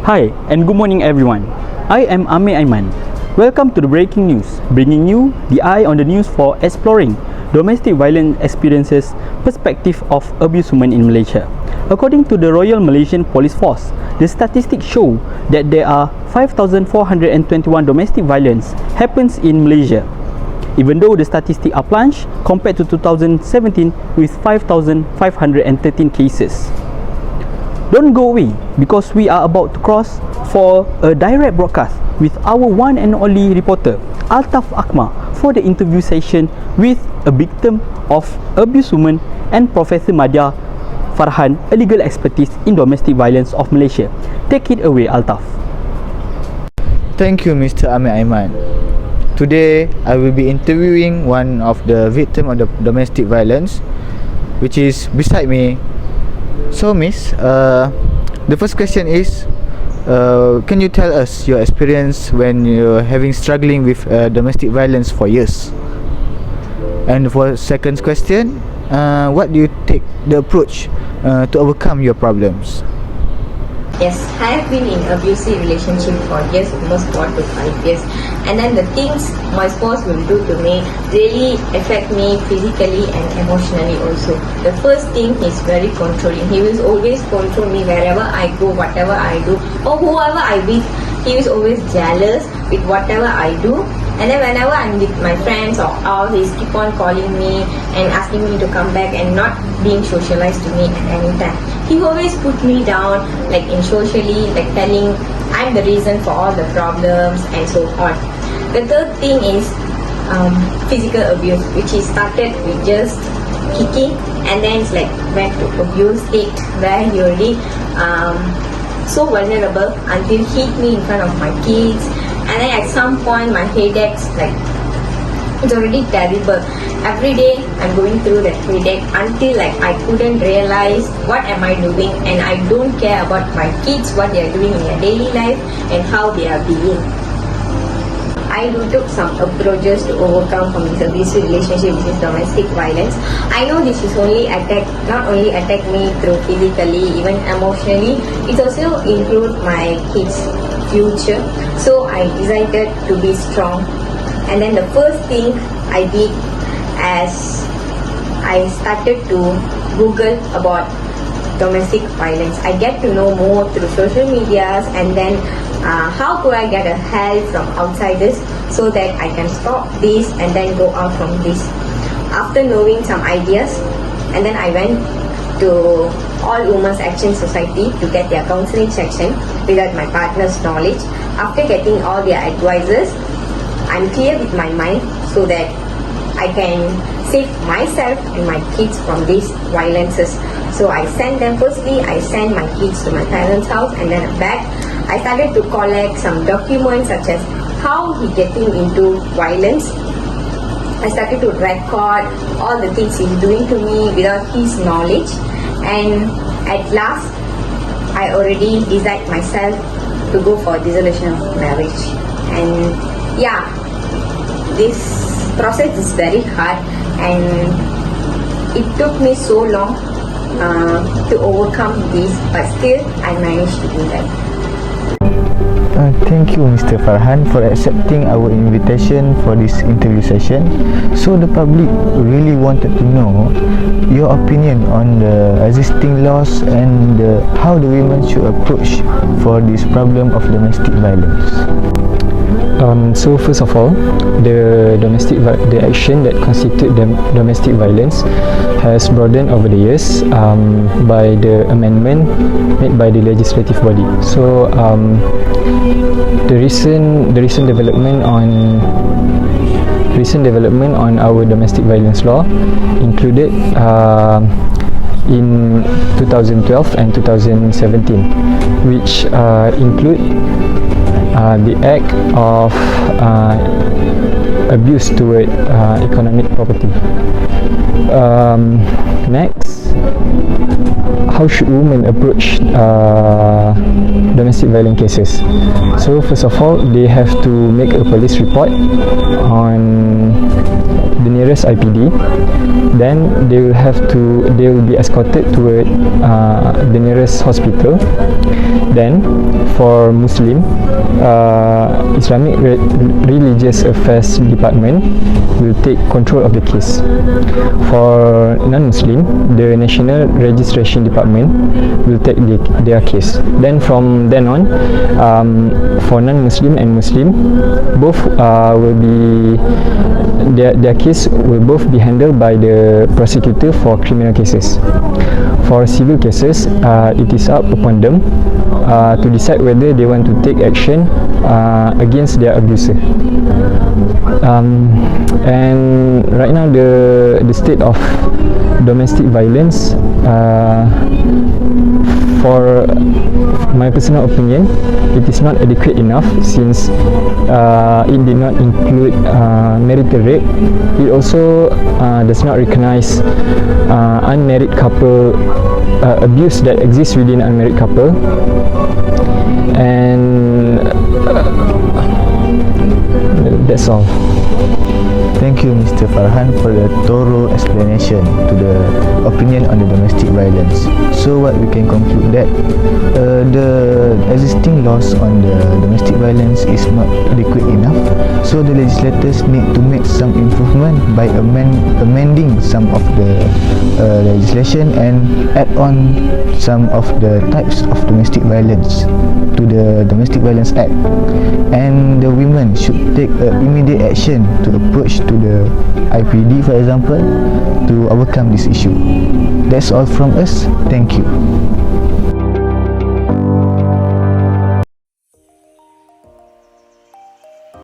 Hi and good morning everyone. I am Ame Aiman. Welcome to the breaking news, bringing you the eye on the news for exploring domestic violence experiences, perspective of abused women in Malaysia. According to the Royal Malaysian Police Force, the statistics show that there are 5,421 domestic violence happens in Malaysia. Even though the statistics are plunged compared to 2017 with 5,513 cases. Don't go away because we are about to cross for a direct broadcast with our one and only reporter Altaf Akmal for the interview session with a victim of abuse woman and Professor Madya Farhan, a legal expertise in domestic violence of Malaysia. Take it away, Altaf. Thank you, Mr. Amir Aiman. Today, I will be interviewing one of the victims of the domestic violence, which is beside me. So, Miss, the first question is, can you tell us your experience when you're struggling with domestic violence for years? And for second question, what do you take the approach to overcome your problems? Yes, I have been in abusive relationship for years, almost 4 to 5 years. And then the things my spouse will do to me really affect me physically and emotionally also. The first thing is very controlling. He will always control me wherever I go, whatever I do, or whoever I with. He is always jealous with whatever I do. And then whenever I'm with my friends or out, he's keep on calling me and asking me to come back and not being socialized to me at any time. He always put me down, like in socially, like telling I'm the reason for all the problems and so on. The third thing is physical abuse, which he started with just kicking, and then it's like went to abuse it, where he already so vulnerable until he hit me in front of my kids. And then at some point my headaches, like it's already terrible. Every day I'm going through that headache until like I couldn't realize what am I doing, and I don't care about my kids, what they are doing in their daily life and how they are being. I took some approaches to overcome from this abusive relationship, which is domestic violence. I know this is not only attack me through physically, even emotionally, it also include my kids' future. So I decided to be strong. And then the first thing I did as I started to Google about domestic violence. I get to know more through social medias, and then how could I get a help from outsiders so that I can stop this and then go out from this. After knowing some ideas, and then I went to All Women's Action Society to get their counseling section without my partner's knowledge. After getting all their advices, I'm clear with my mind so that I can save myself and my kids from these violences. So I sent my kids to my parents' house, and then back I started to collect some documents such as how he getting into violence. I started to record all the things he's doing to me without his knowledge, and at last I already decided myself to go for dissolution of marriage. And yeah, this process is very hard and it took me so long to overcome this, but still I managed to do that. Thank you, Mr. Farhan, for accepting our invitation for this interview session. So the public really wanted to know your opinion on the existing laws and how the women should approach for this problem of domestic violence. So first of all, the action that constitute domestic violence has broadened over the years by the amendment made by the legislative body. So the recent development on our domestic violence law included in 2012 and 2017, which include the act of abuse toward economic property. Next, how should women approach domestic violence cases? So first of all, they have to make a police report on the nearest IPD. Then they will be escorted to the nearest hospital. Then for Muslim, Islamic Religious Affairs Department will take control of the case. For non-Muslim, the National Registration Department will take their case. Then from then on, for non-Muslim and Muslim, both will be their case will both be handled by the prosecutor for criminal cases. For civil cases, it is up upon them to decide whether they want to take action against their abuser. And right now, the state of domestic violence, for my personal opinion, it is not adequate enough, since it did not include marital rape. It also does not recognize unmarried couple abuse that exists within unmarried couple. And that's all. Thank you, Mr. Farhan, for the thorough explanation to the opinion on the domestic violence. So what we can conclude that the existing laws on the domestic violence is not adequate enough. So the legislators need to make some improvement by amending some of the legislation and add on some of the types of domestic violence to the Domestic Violence Act. And the women should take immediate action to approach to the IPD, for example, to overcome this issue. That's all from us. Thank you.